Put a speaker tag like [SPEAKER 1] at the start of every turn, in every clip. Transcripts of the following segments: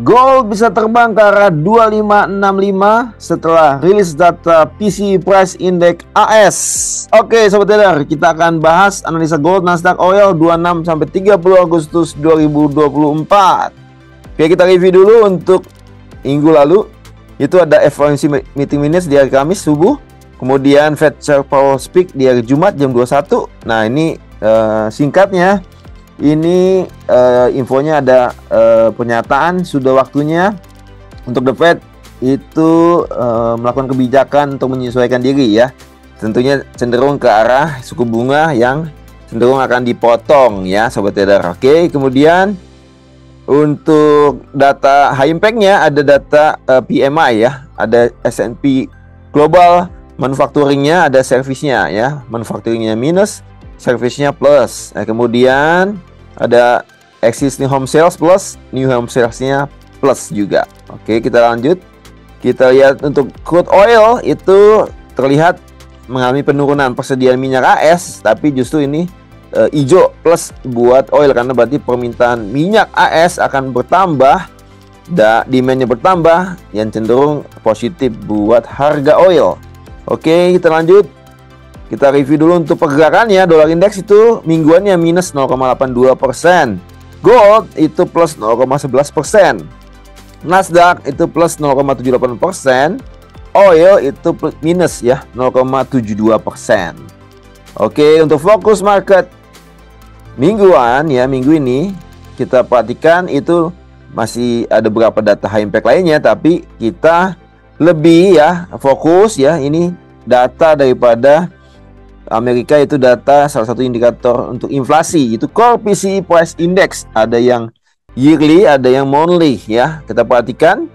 [SPEAKER 1] Gold bisa terbang ke arah 2565 setelah rilis data PCE Price Index AS. Oke sobat trader, kita akan bahas analisa gold Nasdaq Oil 26 sampai 30 Agustus 2024. Oke, kita review dulu untuk minggu lalu. Itu ada FOMC meeting minutes di hari Kamis subuh. Kemudian Fed Chair Powell speak di hari Jumat jam 21. Nah, ini singkatnya. Ini infonya ada pernyataan sudah waktunya untuk the Fed itu melakukan kebijakan untuk menyesuaikan diri ya. Tentunya cenderung ke arah suku bunga yang cenderung akan dipotong ya sobat trader. Oke, kemudian untuk data high impact-nya ada data PMI ya, ada S&P Global, manufacturing-nya ada service-nya ya, manufacturing-nya minus, service-nya plus. Nah, kemudian ada existing home sales plus, new home sales-nya plus juga. Oke, kita lanjut. Kita lihat untuk crude oil itu terlihat mengalami penurunan persediaan minyak AS, tapi justru ini hijau plus buat oil karena berarti permintaan minyak AS akan bertambah, demand-nya bertambah yang cenderung positif buat harga oil. Oke, kita lanjut. Kita review dulu untuk pergerakannya. Dolar indeks itu mingguannya minus 0,82%. Gold itu plus 0,11%. Nasdaq itu plus 0,78%. Oil itu minus ya 0,72%. Oke, untuk fokus market mingguan ya, minggu ini kita perhatikan itu masih ada beberapa data high impact lainnya, tapi kita lebih ya fokus ya, ini data daripada Amerika, itu data salah satu indikator untuk inflasi, itu Core PCE Price Index. Ada yang yearly, ada yang monthly ya. Kita perhatikan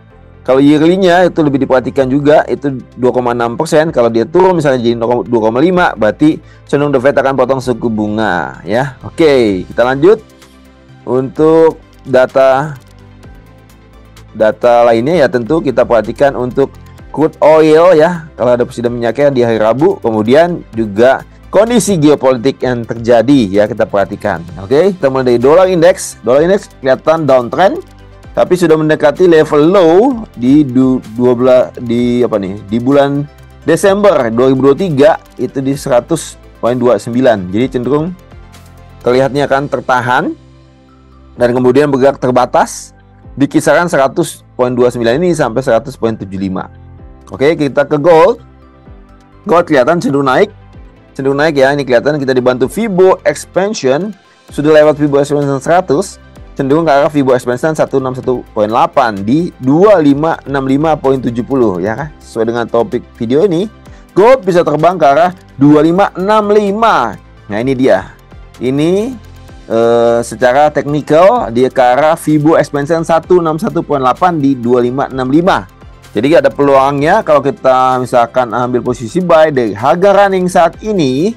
[SPEAKER 1] kalau yearly-nya itu lebih diperhatikan juga, itu 2,6%. Kalau dia turun misalnya jadi 2,5, berarti cenderung the Fed akan potong suku bunga ya. Oke, kita lanjut. Untuk data lainnya ya, tentu kita perhatikan untuk crude oil ya, kalau ada persediaan minyaknya di hari Rabu, kemudian juga kondisi geopolitik yang terjadi ya, kita perhatikan. Oke, kita mulai dari dolar indeks. Dolar indeks kelihatan downtrend, tapi sudah mendekati level low di bulan Desember 2023 itu di 100,29. Jadi cenderung terlihatnya akan tertahan dan kemudian bergerak terbatas di kisaran 100,29 ini sampai 100,75. Oke, kita ke gold. Gold kelihatan cenderung naik ya. Ini kelihatan kita dibantu Fibo expansion, sudah lewat Fibo expansion 100, cenderung ke arah Fibo expansion 161.8 di 2565.70 ya kan. Sesuai dengan topik video ini, gold bisa terbang ke arah 2565. Nah, ini dia. Ini secara teknikal dia ke arah Fibo expansion 161.8 di 2565. Jadi ada peluangnya kalau kita misalkan ambil posisi buy dari harga running saat ini,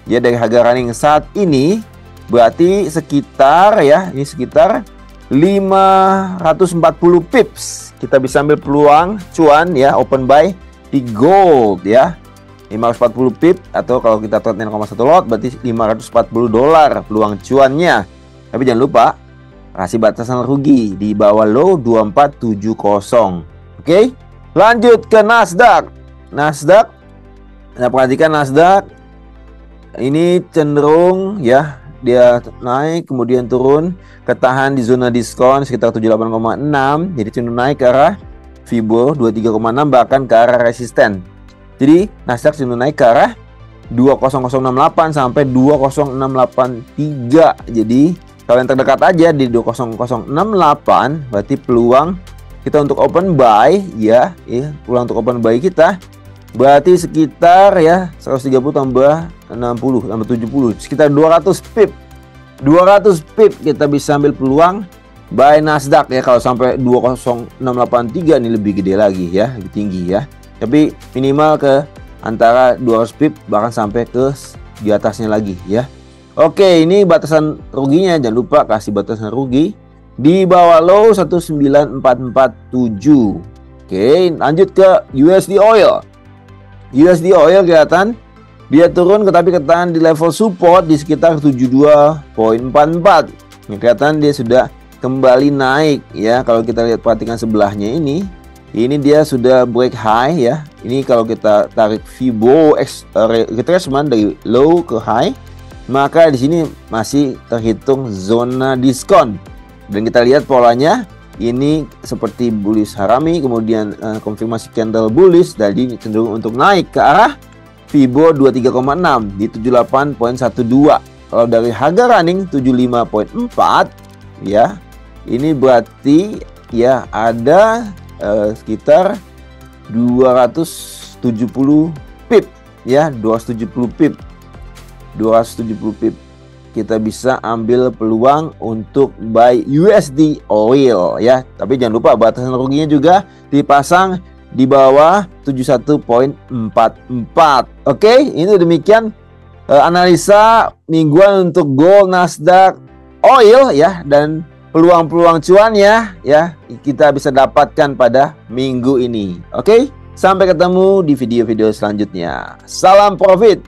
[SPEAKER 1] ya dari harga running saat ini berarti sekitar ya, ini sekitar 540 pips. Kita bisa ambil peluang cuan ya, open buy di gold ya. 540 pip atau kalau kita trade 0,1 lot berarti $540 peluang cuannya. Tapi jangan lupa kasih batasan rugi di bawah low 2470. Oke, lanjut ke Nasdaq. Nah, perhatikan Nasdaq ini cenderung ya, dia naik kemudian turun, ketahan di zona diskon sekitar 78,6. Jadi cenderung naik ke arah Fibo 23,6 bahkan ke arah resisten. Jadi Nasdaq cenderung naik ke arah 20068 sampai 20683. Jadi kalau yang terdekat aja di 20068 berarti peluang kita untuk open buy ya, peluang untuk open buy kita berarti sekitar ya 130 tambah 60 tambah 70 sekitar 200 pip. 200 pip kita bisa ambil peluang buy Nasdaq ya. Kalau sampai 20683 ini lebih gede lagi ya, lebih tinggi ya. Tapi minimal ke antara 200 pip bahkan sampai ke di atasnya lagi ya. Oke, ini batasan ruginya, jangan lupa kasih batasan rugi di bawah low 19447. Oke, lanjut ke USD Oil. USD Oil kelihatan dia turun tapi ketahan di level support di sekitar 72.44. Ini kelihatan dia sudah kembali naik ya. Kalau kita lihat, perhatikan sebelahnya ini dia sudah break high ya. Ini kalau kita tarik Fibo retracement dari low ke high, maka di sini masih terhitung zona diskon. Dan kita lihat polanya ini seperti bullish harami, kemudian konfirmasi candle bullish, jadi cenderung untuk naik ke arah Fibo 23,6 di 78.12. Kalau dari harga running 75.4 ya, ini berarti ya ada sekitar 270 pip ya, 270 pip. Kita bisa ambil peluang untuk buy USD oil ya. Tapi jangan lupa batasan ruginya juga dipasang di bawah 71.44. Oke, ini demikian analisa mingguan untuk gold, Nasdaq, oil ya, dan peluang-peluang cuannya ya kita bisa dapatkan pada minggu ini. Oke, sampai ketemu di video-video selanjutnya. Salam profit.